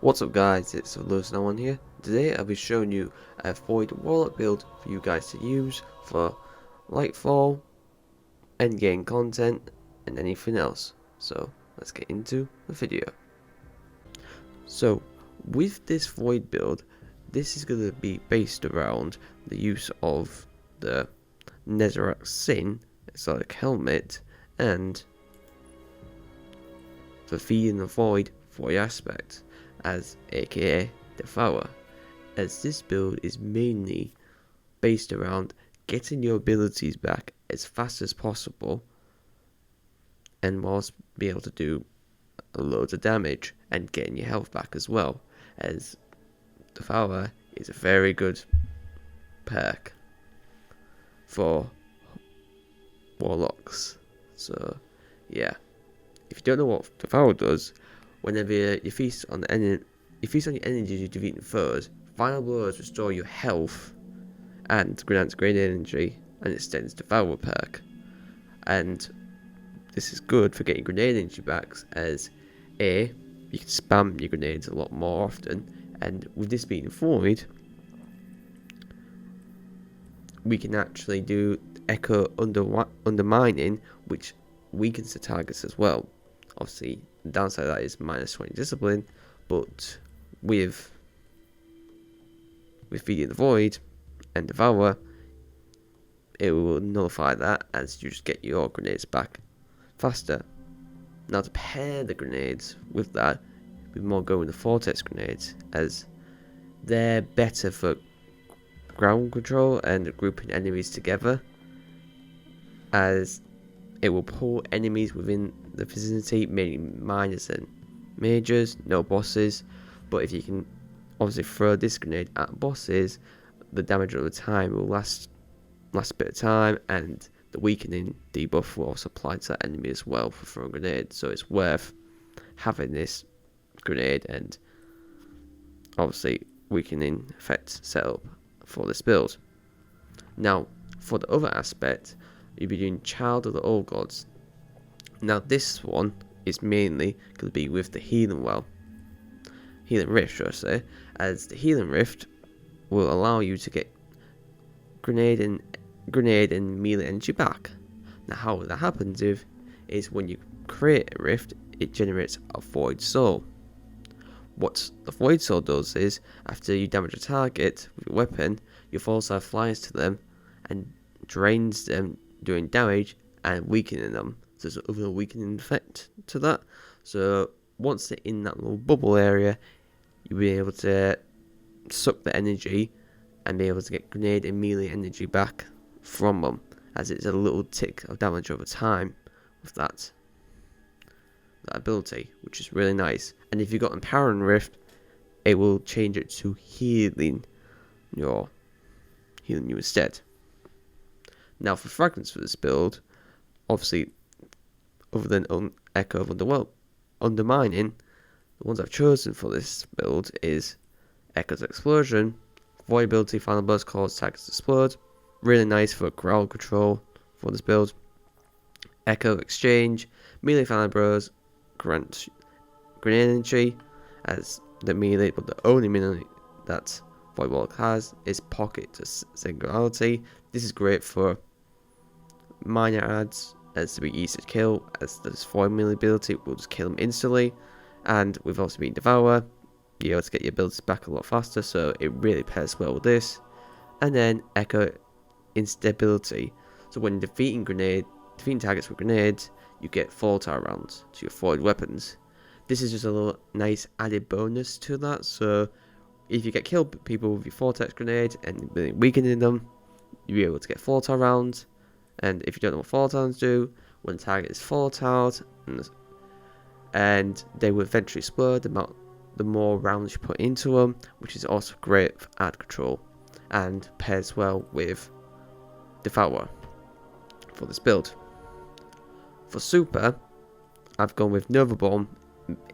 What's up guys, it's Lewis91 here. Today I'll be showing you a Void Warlock build for you guys to use for lightfall, endgame content and anything else. So let's get into the video. So with this Void build, this is going to be based around the use of the Netherrack Sin, exotic helmet, and the Feeding the Void aspect, as aka Devour, as this build is mainly based around getting your abilities back as fast as possible and whilst be able to do loads of damage and getting your health back as well, as Devour is a very good perk for Warlocks. So yeah, if you don't know what Devour does, whenever you feast on your energy to defeating foes, final blows restore your health and grants great energy and extends Devour perk. And this is good for getting grenade energy back, as you can spam your grenades a lot more often, and with this being Void, we can actually do Echo undermining, which weakens the targets as well. Obviously, the downside of that is minus 20 discipline, but with Feeding the Void and Devour, it will nullify that, as you just get your grenades back faster. Now, to pair the grenades with that, we more go with the Vortex grenades, as they're better for ground control and grouping enemies together, as it will pull enemies within the vicinity, mainly minors and majors, no bosses. But if you can obviously throw this grenade at bosses, the damage over time will last a bit of time, and the weakening debuff will also apply to that enemy as well for throwing grenades. So it's worth having this grenade and obviously weakening effect set up for this build. Now, for the other aspect, you'll be doing Child of the Old Gods. Now, this one is mainly going to be with the Healing Rift, should I say, as the Healing Rift will allow you to get grenade and melee energy back. Now, how that happens is when you create a rift, it generates a Void Soul. What the Void Soul does is, after you damage a target with your weapon, your False Eye flies to them and drains them, doing damage and weakening them. So there's another weakening effect to that. So once they're in that little bubble area, you'll be able to suck the energy and be able to get grenade and melee energy back from them, as it's a little tick of damage over time with that ability, which is really nice. And if you've got Empowering Rift, it will change it to healing you instead. Now, for fragments for this build, obviously, other than Echo of Undermining, the ones I've chosen for this build is Echo's Explosion, Void ability, Final Burst cause targets explode, really nice for ground control for this build. Echo Exchange, melee Final Burst grants grenade energy, as the melee, but the only melee that Void Warlock has is Pocket to Singularity. This is great for minor adds, as to be easy to kill, as this Void melee ability will just kill them instantly. And we've also been Devour, you're able to get your abilities back a lot faster, so it really pairs well with this. And then Echo Instability, so when defeating targets with grenades, you get volatile rounds to your Void weapons. This is just a little nice added bonus to that, so if you get killed people with your Vortex grenade and weakening them, you'll be able to get volatile rounds. And if you don't know what volatiles do, when the target is volatile, and they will eventually explode the more rounds you put into them, which is also great for ad control and pairs well with Devour for this build. For super, I've gone with Nova Bomb,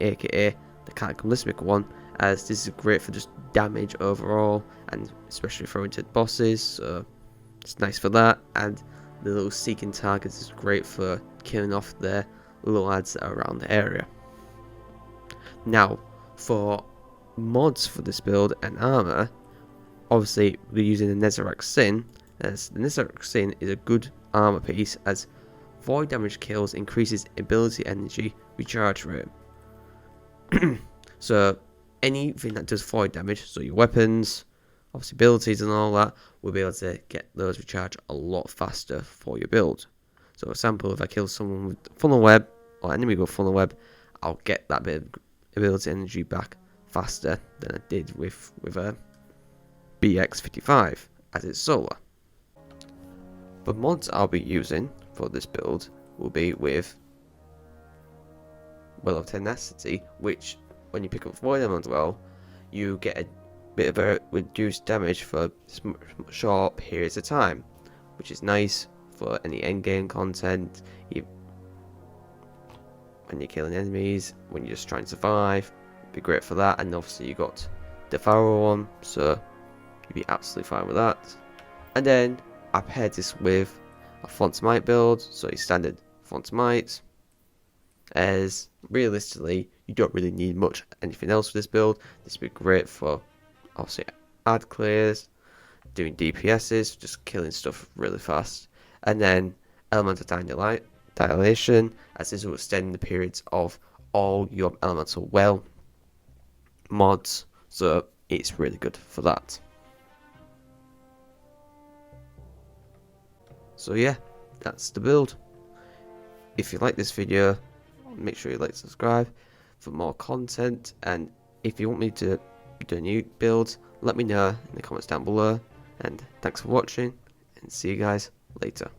aka the Cataclysmic one, as this is great for just damage overall, and especially throwing to bosses, so it's nice for that. And the little seeking targets is great for killing off the little ads that are around the area. Now, for mods for this build and armor, obviously we're using the Netherrack Sin, as the Netherrack Sin is a good armor piece as void damage kills increases ability energy recharge rate. So anything that does void damage, so your weapons, obviously abilities and all that, will be able to get those recharged a lot faster for your build. So for example, if I kill someone with funnel web or enemy with funnel web, I'll get that bit of ability energy back faster than I did with a BX55 as it's solar. The mods I'll be using for this build will be with Well of Tenacity, which when you pick up Void Element as well, you get a bit of a reduced damage for short periods of time, which is nice for any endgame content. When you're killing enemies, when you're just trying to survive, it'd be great for that. And obviously you got Devour one, so you'd be absolutely fine with that. And then I paired this with a Fontamite build, so a standard Fontamite, as realistically you don't really need much anything else for this build. This would be great for obviously ad clears, doing DPSs, just killing stuff really fast. And then Elemental Dilation, as this will extend the periods of all your elemental well mods, so it's really good for that. So yeah, that's the build. If you like this video, make sure you like and subscribe for more content, and if you want me to do a new build, let me know in the comments down below. And thanks for watching, and see you guys later.